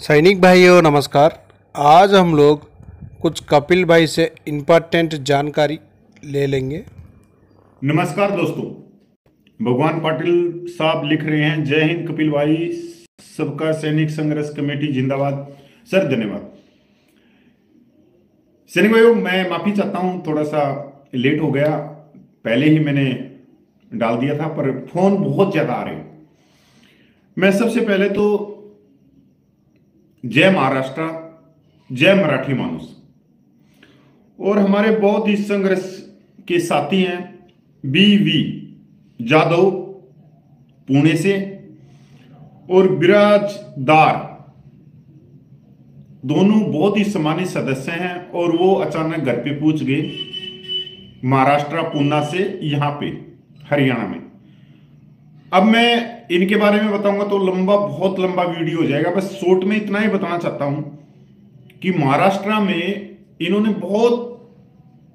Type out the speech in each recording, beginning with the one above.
सैनिक भाइयों नमस्कार। आज हम लोग कुछ कपिल भाई से इम्पोर्टेंट जानकारी ले लेंगे। नमस्कार दोस्तों। भगवान पाटिल साहब लिख रहे हैं, जय हिंद कपिल भाई, सबका सैनिक संघर्ष कमेटी जिंदाबाद। सर धन्यवाद। सैनिक भाइयों, मैं माफी चाहता हूं, थोड़ा सा लेट हो गया। पहले ही मैंने डाल दिया था पर फोन बहुत ज्यादा आ रहे हैं। मैं सबसे पहले तो जय महाराष्ट्र, जय मराठी मानुस और हमारे बौद्ध इस संघर्ष के साथी हैं बी जादव पुणे से और बिराजदार, दोनों बहुत ही सम्मानित सदस्य हैं और वो अचानक घर पे पूछ गए महाराष्ट्र पूना से यहां पे हरियाणा में। अब मैं इनके बारे में बताऊंगा तो बहुत लंबा वीडियो हो जाएगा। बस शॉर्ट में इतना ही बताना चाहता हूं कि महाराष्ट्र में इन्होंने बहुत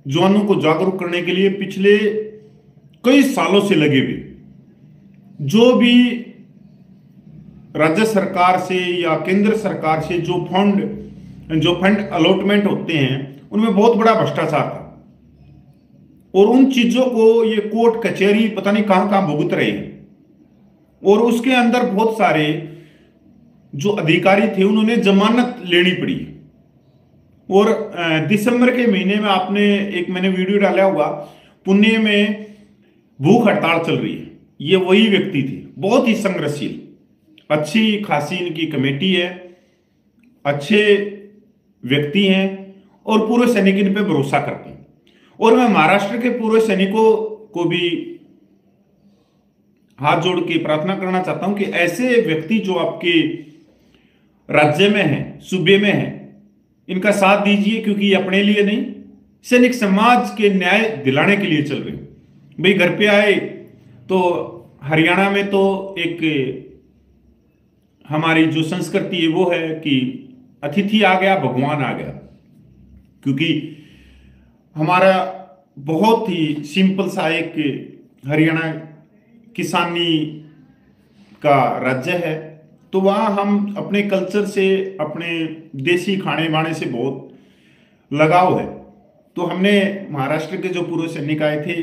जवानों को जागरूक करने के लिए पिछले कई सालों से लगे हुए, जो भी राज्य सरकार से या केंद्र सरकार से जो फंड अलॉटमेंट होते हैं उनमें बहुत बड़ा भ्रष्टाचार था और उन चीजों को ये कोर्ट कचहरी पता नहीं कहां कहां भुगत रहे हैं। और उसके अंदर बहुत सारे जो अधिकारी थे उन्होंने जमानत लेनी पड़ी। और दिसंबर के महीने में मैंने वीडियो डाला हुआ, पुणे में भूख हड़ताल चल रही है। ये वही व्यक्ति थे, बहुत ही संघर्षशील, अच्छी खासी इनकी कमेटी है, अच्छे व्यक्ति हैं और पूर्व सैनिक इन पे भरोसा करते हैं। और मैं महाराष्ट्र के पूर्व सैनिकों को भी हाथ जोड़ के प्रार्थना करना चाहता हूं कि ऐसे व्यक्ति जो आपके राज्य में हैं, सूबे में हैं, इनका साथ दीजिए, क्योंकि ये अपने लिए नहीं, सैनिक समाज के न्याय दिलाने के लिए चल रहे हैं। भाई घर पे आए तो हरियाणा में तो एक हमारी जो संस्कृति है वो है कि अतिथि आ गया भगवान आ गया, क्योंकि हमारा बहुत ही सिंपल सा एक हरियाणा किसानी का राज्य है। तो वहाँ हम अपने कल्चर से, अपने देसी खाने बाने से बहुत लगाव है। तो हमने महाराष्ट्र के जो पूर्व सैनिक आए थे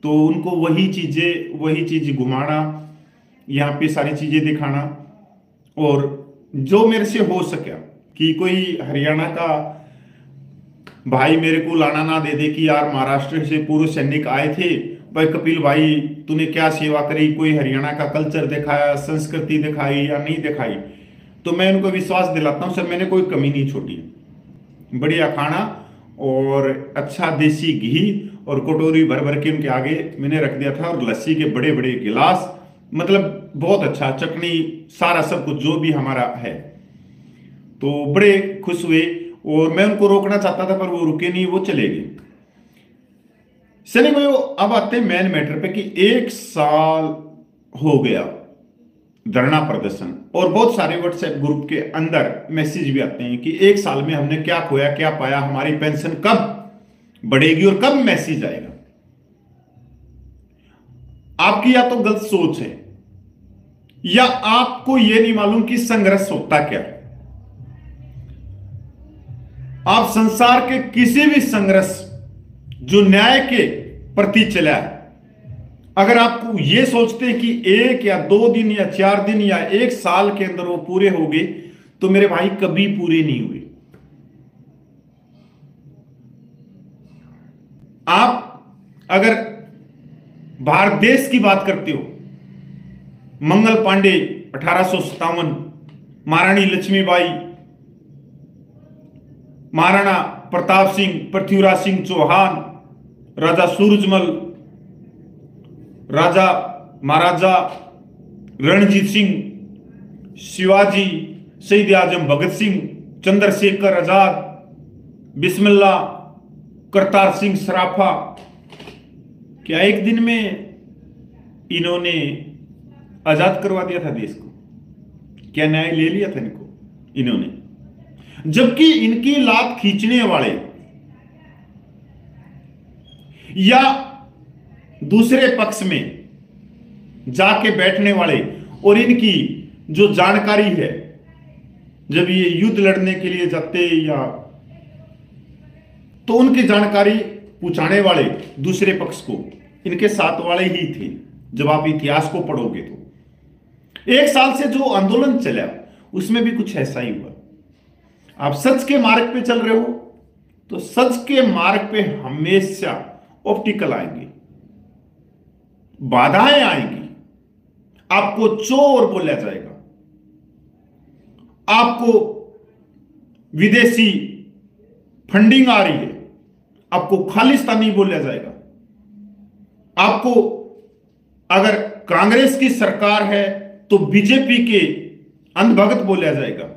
तो उनको वही चीज़ घुमाना, यहाँ पे सारी चीज़ें दिखाना, और जो मेरे से हो सका कि कोई हरियाणा का भाई मेरे को लाना ना दे दे कि यार महाराष्ट्र से पूर्व सैनिक आए थे, भाई कपिल भाई तूने क्या सेवा करी, कोई हरियाणा का कल्चर दिखाया, संस्कृति दिखाई या नहीं दिखाई, तो मैं उनको विश्वास दिलाता हूं सर मैंने कोई कमी नहीं छोड़ी। बढ़िया खाना और अच्छा देसी घी और कटोरी भर भर के उनके आगे मैंने रख दिया था, और लस्सी के बड़े बड़े गिलास, मतलब बहुत अच्छा, चटनी, सारा सब कुछ जो भी हमारा है। तो बड़े खुश हुए और मैं उनको रोकना चाहता था पर वो रुके नहीं, वो चले गए। सैनिक भाइयों, अब आते हैं मेन मैटर पे कि 1 साल हो गया धरना प्रदर्शन, और बहुत सारे व्हाट्सएप ग्रुप के अंदर मैसेज भी आते हैं कि 1 साल में हमने क्या खोया क्या पाया, हमारी पेंशन कब बढ़ेगी और कब मैसेज आएगा। आपकी या तो गलत सोच है या आपको यह नहीं मालूम कि संघर्ष होता क्या है। आप संसार के किसी भी संघर्ष जो न्याय के प्रति चला है, अगर आप ये सोचते हैं कि 1 या 2 दिन या 4 दिन या 1 साल के अंदर वो पूरे हो गए, तो मेरे भाई कभी पूरे नहीं हुए। आप अगर भारत देश की बात करते हो, मंगल पांडे 1857, महारानी लक्ष्मीबाई, महाराणा प्रताप सिंह, पृथ्वीराज सिंह चौहान, राजा सूरजमल, राजा महाराजा रणजीत सिंह, शिवाजी, शहीद आजम भगत सिंह, चंद्रशेखर आजाद, बिस्मिल्लाह, करतार सिंह सराफा, क्या एक दिन में इन्होंने आजाद करवा दिया था देश को? क्या न्याय ले लिया था इन्होंने? जबकि इनकी लात खींचने वाले या दूसरे पक्ष में जाके बैठने वाले और इनकी जो जानकारी है जब ये युद्ध लड़ने के लिए जाते या तो उनकी जानकारी पहुंचाने वाले दूसरे पक्ष को इनके साथ वाले ही थे। जब आप इतिहास को पढ़ोगे तो 1 साल से जो आंदोलन चला उसमें भी कुछ ऐसा ही हुआ। आप सच के मार्ग पे चल रहे हो तो सच के मार्ग पे हमेशा ऑब्स्टिकल आएंगे, बाधाएं आएंगी, आपको चोर बोला जाएगा, आपको विदेशी फंडिंग आ रही है, आपको खालिस्तानी बोला जाएगा, आपको अगर कांग्रेस की सरकार है तो बीजेपी के अंधभगत बोला जाएगा,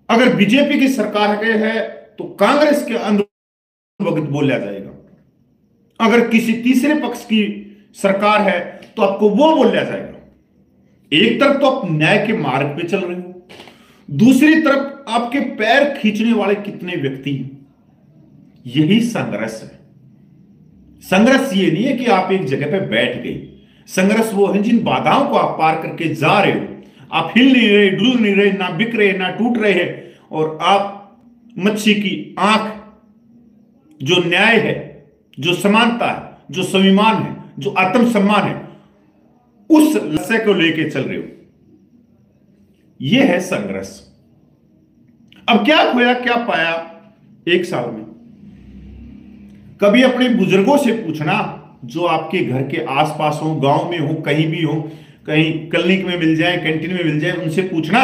अगर बीजेपी की सरकार है तो कांग्रेस के अंधभगत बोला जाएगा, अगर किसी तीसरे पक्ष की सरकार है तो आपको वो बोला जाएगा। एक तरफ तो आप न्याय के मार्ग पे चल रहे हो, दूसरी तरफ आपके पैर खींचने वाले कितने व्यक्ति हैं। यही संघर्ष है। संघर्ष ये नहीं है कि आप एक जगह पे बैठ गए, संघर्ष वो है जिन बाधाओं को आप पार करके जा रहे हो। आप हिल नहीं रहे, डुल नहीं रहे, ना बिक रहे, ना टूट रहे हैं, और आप मच्छी की आंख, जो न्याय है, जो समानता है, जो स्वाभिमान है, जो आत्मसम्मान है, उस लक्ष्य को लेके चल रहे हो। यह है संघर्ष। अब क्या खोया क्या पाया 1 साल में? कभी अपने बुजुर्गों से पूछना जो आपके घर के आसपास हो, गांव में हो, कहीं भी हो, कहीं क्लिनिक में मिल जाए, कैंटीन में मिल जाए, उनसे पूछना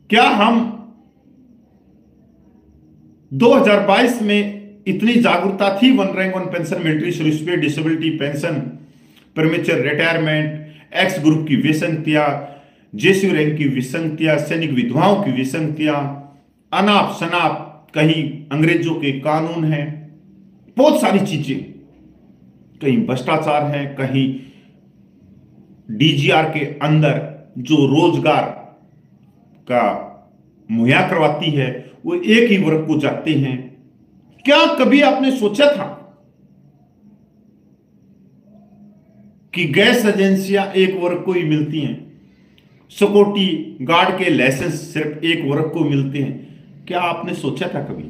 क्या हम 2022 में इतनी जागरूकता थी one rank one pension, military service pay, disability pension, premature retirement, ex group की विसंगतियां, जेसी रैंक की विसंगतियां, सैनिक विधवाओं की विसंगतियां, अनाप शनाप, कहीं अंग्रेजों के कानून हैं, बहुत सारी चीजें, कहीं भ्रष्टाचार है, कहीं डीजीआर के अंदर जो रोजगार का मुहैया करवाती है वो एक ही वर्ग को जाते हैं। क्या कभी आपने सोचा था कि गैस एजेंसियां एक वर्ग को ही मिलती हैं, सिक्योरिटी गार्ड के लाइसेंस सिर्फ एक वर्ग को मिलते हैं? क्या आपने सोचा था कभी?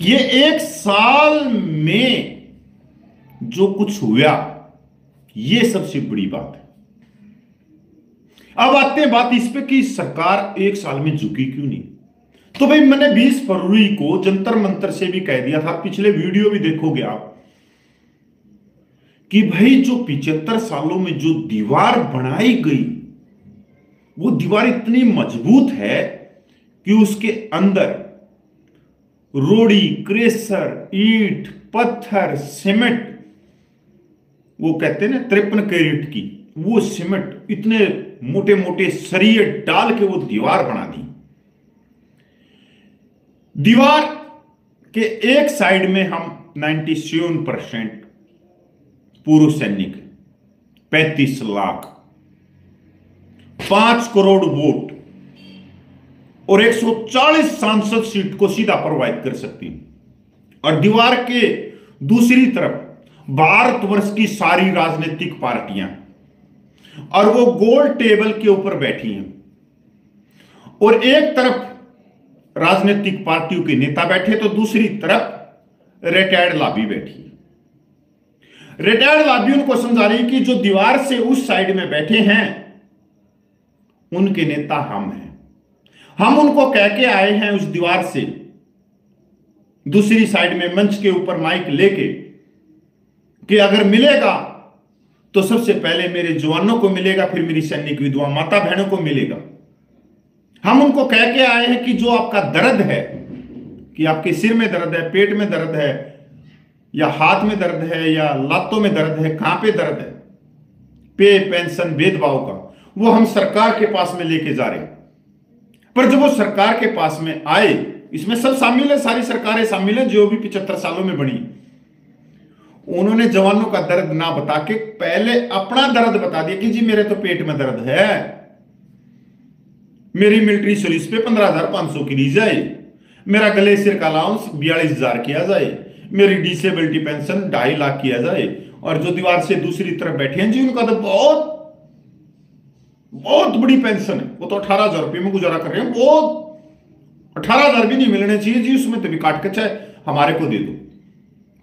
ये 1 साल में जो कुछ हुआ ये सबसे बड़ी बात है। अब आते हैं बात इस पे कि सरकार 1 साल में झुकी क्यों नहीं। तो भाई मैंने 20 फरवरी को जंतर मंतर से भी कह दिया था, पिछले वीडियो भी देखोगे आप, कि भाई जो 75 सालों में जो दीवार बनाई गई वो दीवार इतनी मजबूत है कि उसके अंदर रोड़ी, क्रेशर, ईंट, पत्थर, सीमेंट, वो कहते हैं ना 53 कैरेट की वो सीमेंट, इतने मोटे मोटे सरिये डाल के वो दीवार बना दी। दीवार के एक साइड में हम 97% पूर्व सैनिक, 35 लाख, 5 करोड़ वोट और 140 सांसद सीट को सीधा प्रोवाइड कर सकती है। और दीवार के दूसरी तरफ भारतवर्ष की सारी राजनीतिक पार्टियां, और वो गोल टेबल के ऊपर बैठी हैं, और एक तरफ राजनीतिक पार्टियों के नेता बैठे तो दूसरी तरफ रिटायर्ड लॉबी बैठी है। रिटायर्ड लॉबी उनको समझा रही कि जो दीवार से उस साइड में बैठे हैं उनके नेता हम हैं, हम उनको कह के आए हैं उस दीवार से, दूसरी साइड में मंच के ऊपर माइक लेके, कि अगर मिलेगा तो सबसे पहले मेरे जवानों को मिलेगा, फिर मेरी सैनिक विधवा माता बहनों को मिलेगा। हम उनको कह के आए हैं कि जो आपका दर्द है, कि आपके सिर में दर्द है, पेट में दर्द है, या हाथ में दर्द है, या लातों में दर्द है, कहां पे दर्द है, पे पेंशन भेदभाव का, वो हम सरकार के पास में लेके जा रहे हैं। पर जब वो सरकार के पास में आए, इसमें सब शामिल है, सारी सरकारें शामिल है जो भी 75 सालों में बनी, उन्होंने जवानों का दर्द ना बता के पहले अपना दर्द बता दिया कि जी मेरे तो पेट में दर्द है, मेरी मिलिट्री सर्विस पे 15,500 की दी जाए, मेरा गले सिर का अलाउंस 42,000 किया जाए, मेरी डिसेबिलिटी पेंशन 2.5 लाख किया जाए। और जो दीवार से दूसरी तरफ बैठे हैं जी, उनका तो बहुत बहुत बड़ी पेंशन है, वो तो 18,000 रुपये में गुजारा कर रहे हैं। वो 18,000 भी नहीं मिलने चाहिए जी, उसमें तो भी काट के चाहे हमारे को दे दो,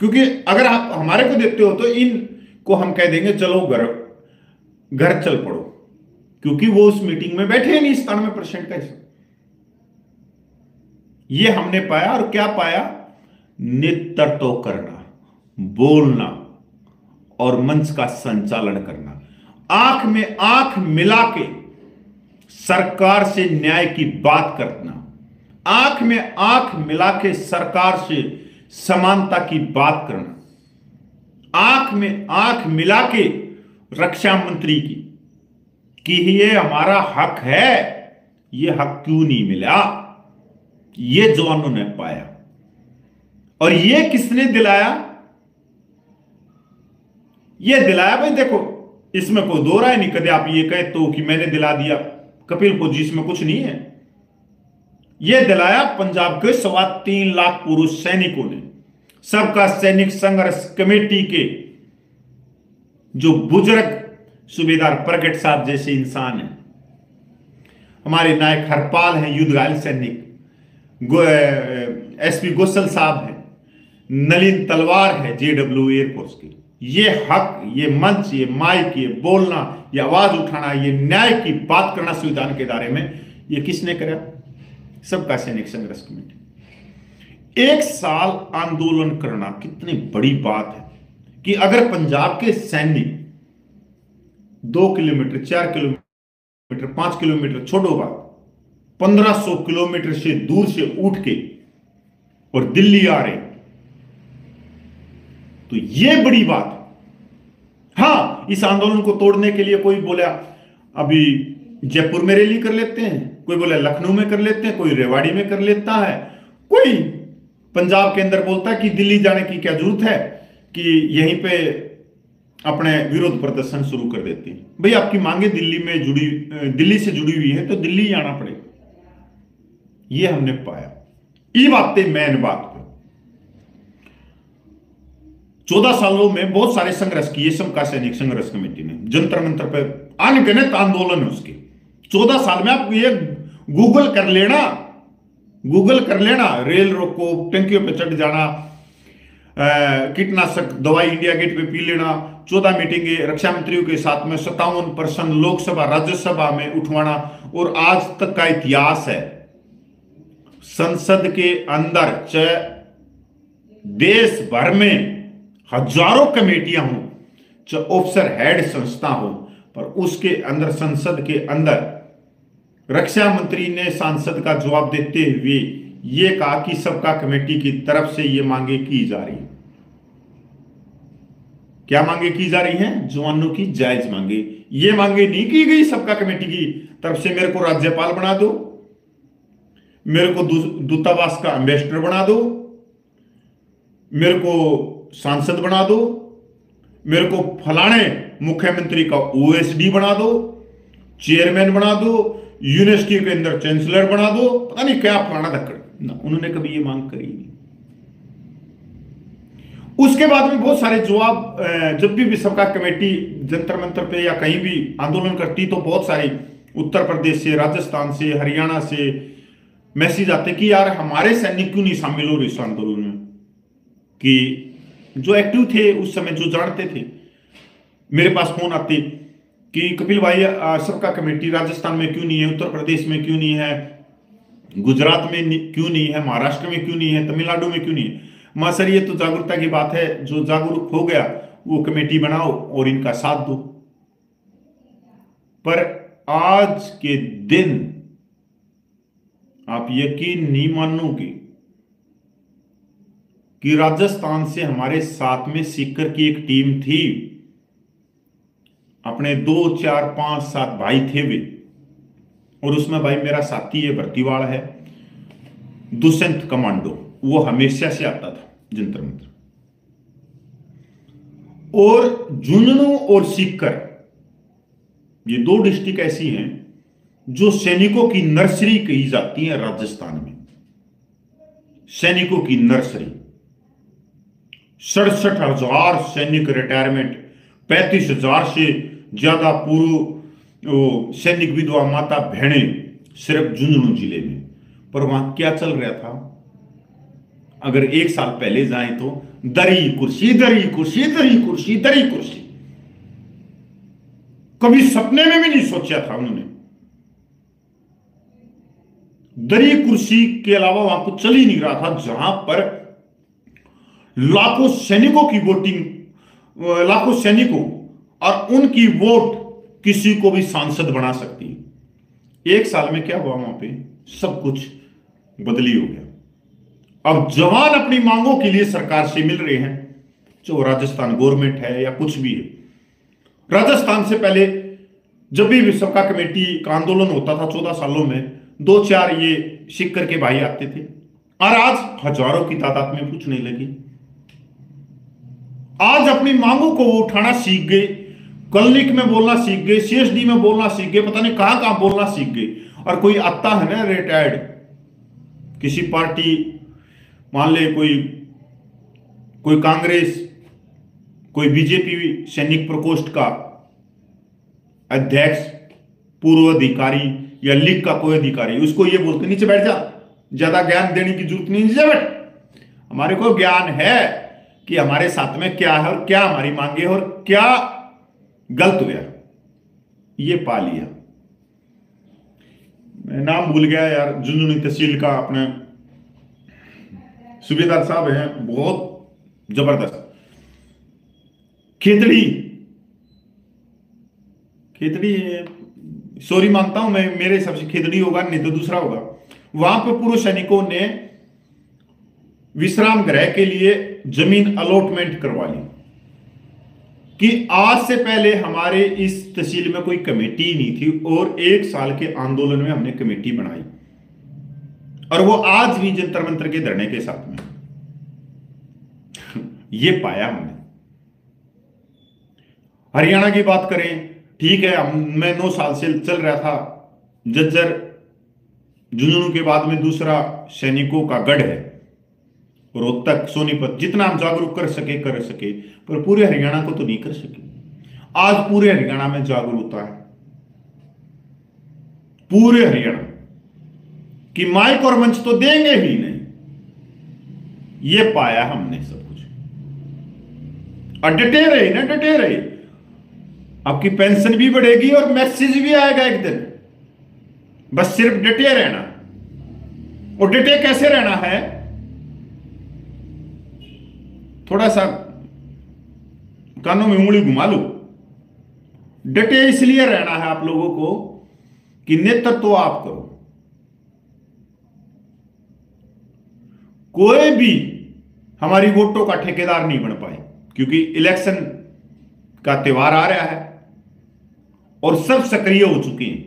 क्योंकि अगर आप हमारे को देते हो तो इनको हम कह देंगे चलो घर घर चल पड़ो, क्योंकि वो उस मीटिंग में बैठे ही नहीं 97% का हिस्सा। ये हमने पाया, और क्या पाया? नेतृत्व करना, बोलना और मंच का संचालन करना, आंख में आंख मिला के सरकार से न्याय की बात करना, आंख में आंख मिला के सरकार से समानता की बात करना, आंख में आंख मिला के रक्षा मंत्री की कि ये हमारा हक है, ये हक क्यों नहीं मिला, ये जवानों ने पाया। और ये किसने दिलाया? ये दिलाया भाई, देखो इसमें कोई दो राय नहीं, कदे आप ये कहे तो कि मैंने दिला दिया कपिल फौजी, इसमें कुछ नहीं है। यह दिलाया पंजाब के 3.25 लाख पुरुष सैनिकों ने, सबका सैनिक संघर्ष कमेटी के जो बुजुर्ग सूबेदार प्रगट साहब जैसे इंसान हैं, हमारे नायक हरपाल हैं, युद्ध घायल सैनिक, एसपी गोसल साहब हैं, नलिन तलवार है जेडब्ल्यू एयरफोर्स के। ये हक, ये मंच, ये माइक, ये बोलना, ये आवाज उठाना, ये न्याय की बात करना संविधान के दायरे में, ये किसने करा? सबका सैनिक संघर्ष कमेटी। 1 साल आंदोलन करना कितनी बड़ी बात है कि अगर पंजाब के सैनिक 2 किलोमीटर, 4 किलोमीटर, 5 किलोमीटर छोड़ो बात, 1500 किलोमीटर से दूर से उठ के और दिल्ली आ रहे, तो यह बड़ी बात। हां, इस आंदोलन को तोड़ने के लिए कोई बोला अभी जयपुर में रैली कर लेते हैं, कोई बोला लखनऊ में कर लेते हैं, कोई रेवाड़ी में कर लेता है, कोई पंजाब के अंदर बोलता है कि दिल्ली जाने की क्या जरूरत है, कि यहीं पे अपने विरोध प्रदर्शन शुरू कर देते हैं। भाई आपकी मांगे दिल्ली से जुड़ी हुई है तो दिल्ली आना पड़ेगा। ये हमने पाया। ये बातें मेन बात पे 14 सालों में बहुत सारे संघर्ष किए सबका सैनिक संघर्ष कमेटी ने, जंतर मंतर पे अनगिनत आंदोलन है उसके। 14 साल में आप ये गूगल कर लेना, रेल रोको, टंकियों पे चढ़ जाना, कीटनाशक दवाई इंडिया गेट पे पी लेना, 14 मीटिंगे रक्षा मंत्रियों के साथ में, 57% लोकसभा राज्यसभा में उठवाना, और आज तक का इतिहास है संसद के अंदर चाहे देश भर में हजारों कमेटियां हो, चाहे ऑफिसर हेड संस्था हो, पर उसके अंदर संसद के अंदर रक्षा मंत्री ने सांसद का जवाब देते हुए यह कहा कि सबका कमेटी की तरफ से ये मांगे की जा रही है। क्या मांगे की जा रही हैं? जवानों की जायज मांगे। ये मांगे नहीं की गई सबका कमेटी की तरफ से मेरे को राज्यपाल बना दो, मेरे को दूतावास का एम्बेसडर बना दो, मेरे को सांसद बना दो, मेरे को फलाने मुख्यमंत्री का ओएसडी बना दो, चेयरमैन बना दो, यूनिवर्सिटी के अंदर चांसलर बना दो, पता नहीं क्या फलाना धक्कड़ ना, उन्होंने कभी ये मांग करी नहीं। उसके बाद में बहुत सारे जवाब, जब भी सबका कमेटी जंतर मंतर पे या कहीं भी आंदोलन करती तो बहुत सारे उत्तर प्रदेश से, राजस्थान से, हरियाणा से मैसेज आते कि यार हमारे सैनिक क्यों नहीं शामिल हो रहे इस आंदोलन में, कि जो एक्टिव थे उस समय, जो जानते थे, मेरे पास फोन आते कि कपिल भाई सबका कमेटी राजस्थान में क्यों नहीं है, उत्तर प्रदेश में क्यों नहीं है, गुजरात में क्यों नहीं है, महाराष्ट्र में क्यों नहीं है, तमिलनाडु में क्यों नहीं है। मां सर ये तो जागरूकता की बात है, जो जागरूक हो गया वो कमेटी बनाओ और इनका साथ दो। पर आज के दिन आप यकीन नहीं मानोगे कि राजस्थान से हमारे साथ में सीकर की एक टीम थी, अपने 2, 4, 5, 7 भाई थे वे, और उसमें भाई मेरा साथी है भर्तीवाड़ है दुष्यंत कमांडो, वो हमेशा से आता था जंतर मंतर। और झुंझुनू और सीकर ये 2 डिस्ट्रिक्ट ऐसी हैं जो सैनिकों की नर्सरी कही जाती है राजस्थान में। सैनिकों की नर्सरी, 67,000 सैनिक रिटायरमेंट, 35,000 से ज्यादा पूर्व वो सैनिक विधवा माता बहनें सिर्फ झुंझुनू जिले में। पर वहां क्या चल रहा था? अगर 1 साल पहले जाएं तो दरी कुर्सी, दरी कुर्सी, दरी कुर्सी, दरी कुर्सी। कभी सपने में भी नहीं सोचा था उन्होंने। दरी कुर्सी के अलावा वहां कुछ चल ही नहीं रहा था, जहां पर लाखों सैनिकों की वोटिंग, लाखों सैनिकों और उनकी वोट किसी को भी सांसद बना सकती है। 1 साल में क्या हुआ? वहां पे सब कुछ बदली हो गया। अब जवान अपनी मांगों के लिए सरकार से मिल रहे हैं, जो राजस्थान गवर्नमेंट है या कुछ भी है। राजस्थान से पहले जब भी सबका कमेटी का आंदोलन होता था 14 सालों में, 2-4 ये सिक्कर के भाई आते थे, और आज हजारों की तादाद में पूछने लगी। आज अपनी मांगों को वो उठाना सीख गए, क्लिनिक में बोलना सीख गए, सीएसडी में बोलना सीख गए, पता नहीं कहां कहां बोलना सीख गए। और कोई आता है ना रिटायर्ड किसी पार्टी, मान ले कोई कांग्रेस, कोई बीजेपी सैनिक प्रकोष्ठ का अध्यक्ष, पूर्व अधिकारी या लीग का कोई अधिकारी, उसको ये बोलते नीचे बैठ जा, ज्यादा ज्ञान देने की जरूरत नहीं, नीचे बैठ। हमारे को ज्ञान है कि हमारे साथ में क्या है और क्या हमारी मांगे और क्या गलत हुआ, ये पा लिया। मैं नाम भूल गया यार, झुंझुनू तहसील का अपने सूबेदार साहब हैं, बहुत जबरदस्त। खेतड़ी सॉरी मानता हूं मैं, मेरे हिसाब से खेतड़ी होगा, नहीं तो दूसरा होगा। वहां पर पूर्व सैनिकों ने विश्राम गृह के लिए जमीन अलॉटमेंट करवा ली कि आज से पहले हमारे इस तहसील में कोई कमेटी नहीं थी, और 1 साल के आंदोलन में हमने कमेटी बनाई, और वो आज भी जंतर मंतर के धरने के साथ में ये पाया हमने। हरियाणा की बात करें, ठीक है, मैं 9 साल से चल रहा था, झज्जर झुंझुनू के बाद में दूसरा सैनिकों का गढ़ है, रोहतक, सोनीपत, जितना हम जागरूक कर सके, पर पूरे हरियाणा को तो नहीं कर सके। आज पूरे हरियाणा में जागरूकता है, पूरे हरियाणा कि माइक और मंच तो देंगे ही नहीं, ये पाया हमने सब कुछ। और डटे रहे ना, डटे रहे, आपकी पेंशन भी बढ़ेगी और मैसेज भी आएगा एक दिन। बस सिर्फ डटे रहना। और डटे कैसे रहना है? थोड़ा सा कानों में उंगली घुमा लो। डटे इसलिए रहना है आप लोगों को कि नेतृत्व तो आप करो। कोई भी हमारी वोटों का ठेकेदार नहीं बन पाए, क्योंकि इलेक्शन का त्योहार आ रहा है और सब सक्रिय हो चुके हैं।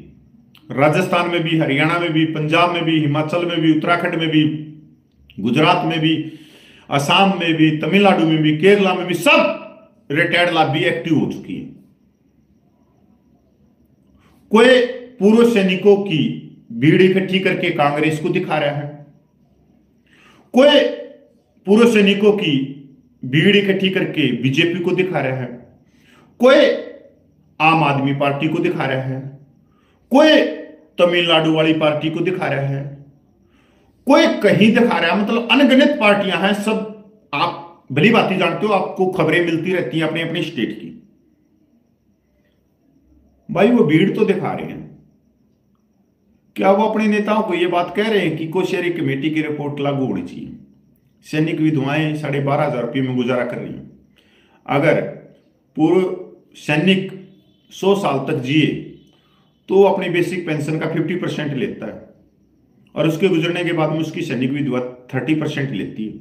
राजस्थान में भी, हरियाणा में भी, पंजाब में भी, हिमाचल में भी, उत्तराखंड में भी, गुजरात में भी, असम में भी, तमिलनाडु में भी, केरला में भी, सब रिटायर्ड लॉबी एक्टिव हो चुकी है। कोई पूर्व सैनिकों की भीड़ इकट्ठी करके कांग्रेस को दिखा रहा है, कोई पूर्व सैनिकों की भीड़ इकट्ठी करके बीजेपी को दिखा रहा है, कोई आम आदमी पार्टी को दिखा रहा है, कोई तमिलनाडु वाली पार्टी को दिखा रहा है, कोई कहीं दिखा रहा है। मतलब अनगिनत पार्टियां हैं, सब आप भली बात ही जानते हो, आपको खबरें मिलती रहती हैं अपने अपने स्टेट की। भाई वो भीड़ तो दिखा रहे हैं। क्या वो अपने नेताओं को ये बात कह रहे हैं कि कोशेरी कमेटी की रिपोर्ट लागू होनी चाहिए? सैनिक विधवाएं 12,500 रुपये में गुजारा कर रही हैं। अगर पूर्व सैनिक 100 साल तक जिए तो अपनी बेसिक पेंशन का 50% लेता है, और उसके गुजरने के बाद में उसकी सैनिक विधवा 30% लेती है,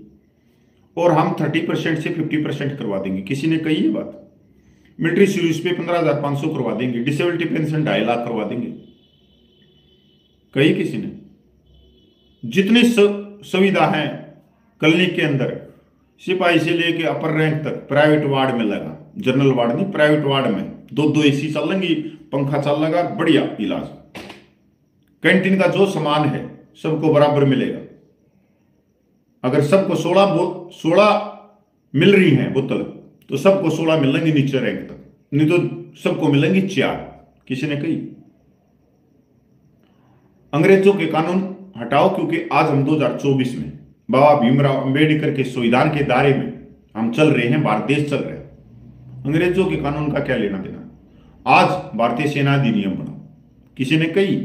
और हम 30% से 50% करवा देंगे। किसी ने कही है बात? मिलिट्री सर्विस पे 15,500 करवा देंगे, डिसेबिलिटी पेंशन 2.5 लाख करवा देंगे, कही किसी ने? जितनी सुविधा है क्लिनिक के अंदर, सिपाही से लेके अपर रैंक तक, प्राइवेट वार्ड में लगा, जनरल वार्ड नहीं, प्राइवेट वार्ड में 2-2 AC चल लेंगी, पंखा चल लगा, बढ़िया इलाज। कैंटीन का जो सामान है सबको बराबर मिलेगा। अगर सबको 16 मिल रही हैं बोतल, तो सबको 16 मिलेंगी नीचे रैंक तक, नहीं तो सबको मिलेंगी 4 किसी ने कही। अंग्रेजों के कानून हटाओ, क्योंकि आज हम 2024 में बाबा भीमराव अंबेडकर के संविधान के दायरे में हम चल रहे हैं, भारत देश चल रहा है। अंग्रेजों के कानून का क्या लेना देना। आज भारतीय सेना अधिनियम बनाओ, किसी ने कही।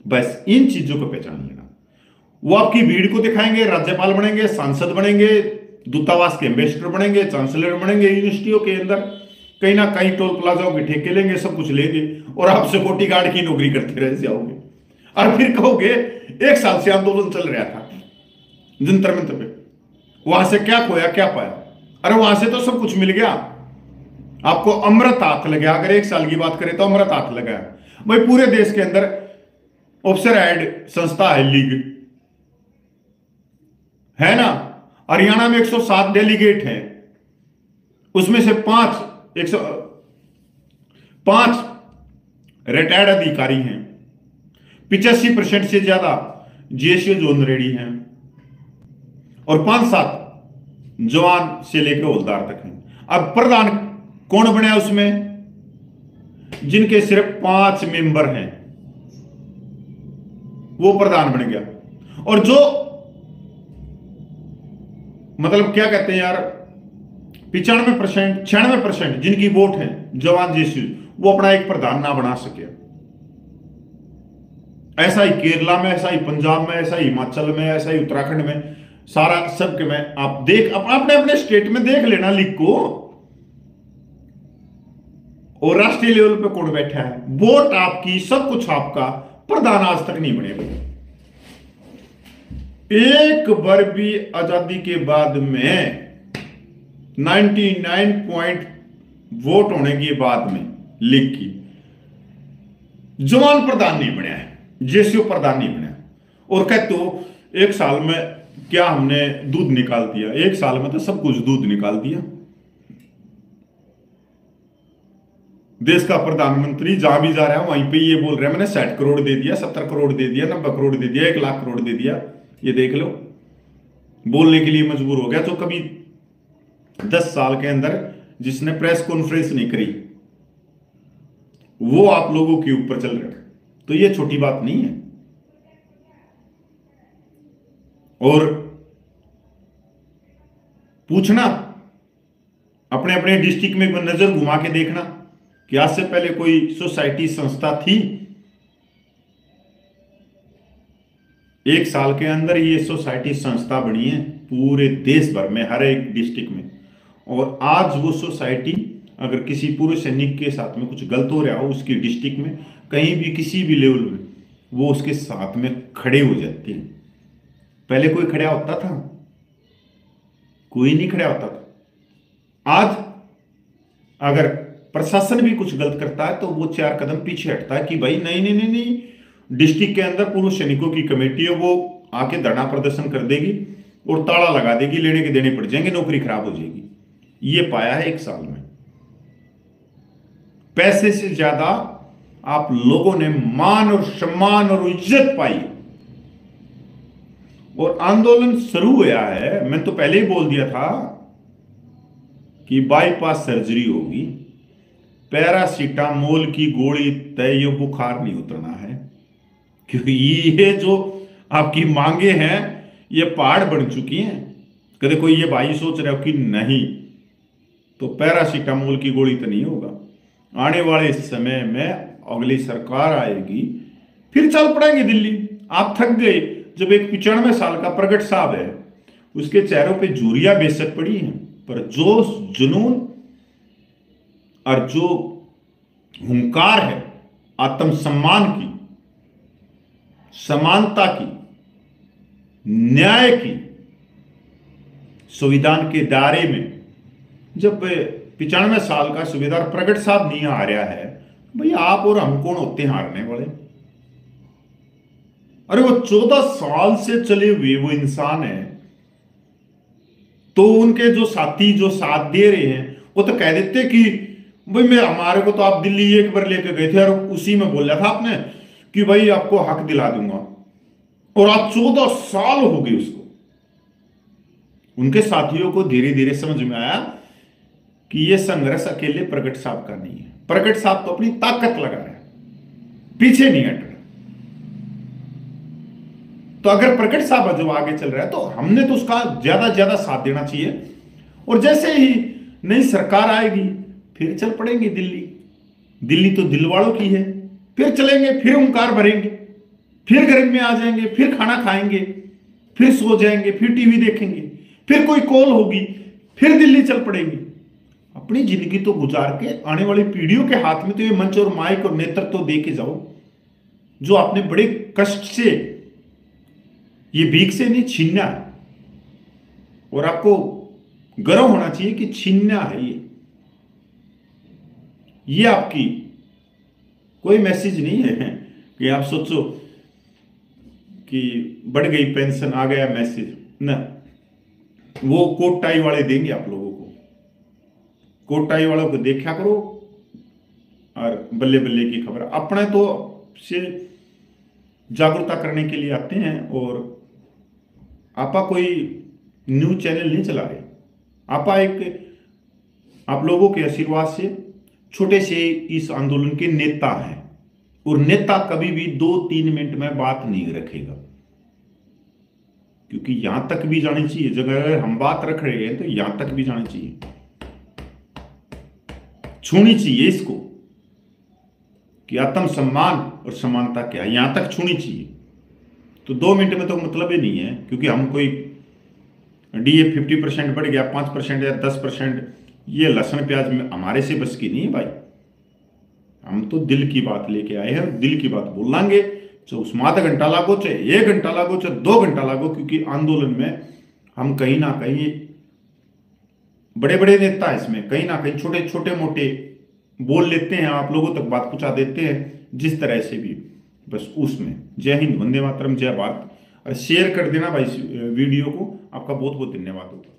बस इन चीजों को पहचान लेना। वो आपकी भीड़ को दिखाएंगे, राज्यपाल बनेंगे, सांसद बनेंगे, दूतावास के एम्बेसडर बनेंगे, चांसलर बनेंगे, यूनिवर्सिटियों के अंदर कहीं ना कहीं टोल प्लाजाओं के ठेके लेंगे, सब कुछ लेंगे और आप सिक्योरिटी गार्ड की नौकरी करते रह जाओगे। और फिर कहोगे 1 साल से आंदोलन चल रहा था जंतर मंतर पे, वहां से क्या खोया क्या पाया। अरे वहां से तो सब कुछ मिल गया, आपको अमृत हाथ लगा। अगर 1 साल की बात करें तो अमृत हाथ लगा भाई। पूरे देश के अंदर ऑफिसर एड संस्था है, लीग है ना। हरियाणा में 107 डेलीगेट हैं, उसमें से 5 रिटायर्ड अधिकारी हैं, 85% से ज्यादा जीएसयू जोन रेडी हैं और 5-7 जवान से लेकर हवलदार तक हैं। अब प्रधान कौन बने उसमें? जिनके सिर्फ 5 मेंबर हैं वो प्रधान बन गया। और जो मतलब क्या कहते हैं यार, 95% 96% जिनकी वोट है जवान जीएसयू, वो अपना एक प्रधान ना बना सके। ऐसा ही केरला में, ऐसा ही पंजाब में, ऐसा ही हिमाचल में, ऐसा ही उत्तराखंड में, सारा सबके में आप देख अपने अपने स्टेट में देख लेना लीग को। और राष्ट्रीय लेवल पे कौन बैठा है? वोट आपकी, सब कुछ आपका, प्रधान आज तक नहीं बने। एक बार भी आजादी के बाद में 99 वोट होने के बाद में लीग की जवान प्रधान नहीं बना है, जेसीओ प्रधान नहीं बना। और कहते हो 1 साल में क्या हमने दूध निकाल दिया? 1 साल में तो सब कुछ दूध निकाल दिया। देश का प्रधानमंत्री जहां भी जा रहा है वहीं पे ये बोल रहा है मैंने 60 करोड़ दे दिया, 70 करोड़ दे दिया, 90 करोड़ दे दिया, 1 लाख करोड़ दे दिया। ये देख लो, बोलने के लिए मजबूर हो गया। तो कभी 10 साल के अंदर जिसने प्रेस कॉन्फ्रेंस नहीं करी वो आप लोगों के ऊपर चल रहा है, तो ये छोटी बात नहीं है। और पूछना अपने अपने डिस्ट्रिक्ट में नजर घुमा के देखना कि आज से पहले कोई सोसाइटी संस्था थी? 1 साल के अंदर ये सोसाइटी संस्था बनी है पूरे देश भर में, हर एक डिस्ट्रिक्ट में। और आज वो सोसाइटी अगर किसी पूर्व सैनिक के साथ में कुछ गलत हो रहा हो उसकी डिस्ट्रिक्ट में, कहीं भी किसी भी लेवल में, वो उसके साथ में खड़े हो जाते हैं। पहले कोई खड़ा होता था? कोई नहीं खड़ा होता था। आज अगर प्रशासन भी कुछ गलत करता है तो वो 4 कदम पीछे हटता है कि भाई नहीं नहीं नहीं नहीं, डिस्ट्रिक्ट के अंदर पूर्व सैनिकों की कमेटी है, वो आके धरना प्रदर्शन कर देगी और ताला लगा देगी, लेने के देने पड़ जाएंगे, नौकरी खराब हो जाएगी। ये पाया है 1 साल में। पैसे से ज्यादा आप लोगों ने मान और सम्मान और इज्जत पाई। और आंदोलन शुरू हुआ है, मैं तो पहले ही बोल दिया था कि बाईपास सर्जरी होगी, पैरासीटामोल की गोली तय, ये बुखार नहीं उतरना है। क्योंकि ये जो आपकी मांगे हैं ये पहाड़ बन चुकी हैं। कभी कोई ये भाई सोच रहा हो कि नहीं तो पैरासीटामोल की गोली तो नहीं होगा। आने वाले समय में अगली सरकार आएगी, फिर चल पड़ेंगे दिल्ली। आप थक गए जब एक 95 साल का प्रगट साहब है, उसके चेहरों पे झुर्रियां बेशक पड़ी हैं, पर जोश, जुनून और जो हुंकार है आत्मसम्मान की, समानता की, न्याय की, संविधान के दायरे में, जब 95 साल का सूबेदार प्रगट साहब नहीं आ रहा है, भाई आप और हम कौन होते हैं हारने वाले? अरे वो 14 साल से चले हुए वो इंसान है, तो उनके जो साथी जो साथ दे रहे हैं वो तो कह देते कि भाई मैं, हमारे को तो आप दिल्ली एक बार लेके गए थे और उसी में बोल रहा था आपने कि भाई आपको हक दिला दूंगा, और आज 14 साल हो गए उसको। उनके साथियों को धीरे धीरे समझ में आया कि यह संघर्ष अकेले प्रगट साहब का नहीं है, प्रकट साहब तो अपनी ताकत लगा रहे हैं, पीछे नहीं हट रहे। तो अगर प्रकट साहब जो आगे चल रहा है तो हमने तो उसका ज्यादा ज्यादा साथ देना चाहिए। और जैसे ही नई सरकार आएगी फिर चल पड़ेंगे दिल्ली। दिल्ली तो दिल वालों की है, फिर चलेंगे, फिर ओंकार भरेंगे, फिर घर में आ जाएंगे, फिर खाना खाएंगे, फिर सो जाएंगे, फिर टीवी देखेंगे, फिर कोई कॉल होगी, फिर दिल्ली चल पड़ेंगे। अपनी जिंदगी तो गुजार के आने वाली पीढ़ियों के हाथ में तो ये मंच और माइक और नेतृत्व तो दे के जाओ, जो आपने बड़े कष्ट से, ये भीख से नहीं छीनना है। और आपको गर्व होना चाहिए कि छीनना है ये आपकी कोई मैसेज नहीं है कि आप सोचो कि बढ़ गई पेंशन, आ गया मैसेज ना। वो कोट टाई वाले देंगे आप लोगों को। कोट टाई वालों को देखा करो और बल्ले बल्ले की खबर। अपने तो से जागरूकता करने के लिए आते हैं और आपा कोई न्यूज चैनल नहीं चला रहे। आपा एक आप लोगों के आशीर्वाद से छोटे से इस आंदोलन के नेता हैं। और नेता कभी भी 2-3 मिनट में बात नहीं रखेगा, क्योंकि यहां तक भी जानी चाहिए। जब अगर हम बात रख रहे हैं तो यहां तक भी जानी चाहिए, छूनी चाहिए इसको कि आत्म सम्मान और समानता क्या है, यहां तक छूनी चाहिए। तो 2 मिनट में तो मतलब ही नहीं है, क्योंकि हम कोई डीए 50% बढ़ गया, 5% या 10%, ये लहसुन प्याज में हमारे से बस की नहीं है भाई। हम तो दिल की बात लेके आए हैं, दिल की बात बोलांगे, चाहे उसमें आधा घंटा लागो, चाहे 1 घंटा लागो, चाहे 2 घंटा लागो। क्योंकि आंदोलन में हम कहीं ना कहीं बड़े बड़े नेता है, इसमें कहीं ना कहीं छोटे छोटे मोटे बोल लेते हैं, आप लोगों तक बात पहुंचा देते हैं जिस तरह से भी, बस उसमें। जय हिंद, वंदे मातरम, जय भारत। और शेयर कर देना भाई इस वीडियो को। आपका बहुत बहुत धन्यवाद होगा।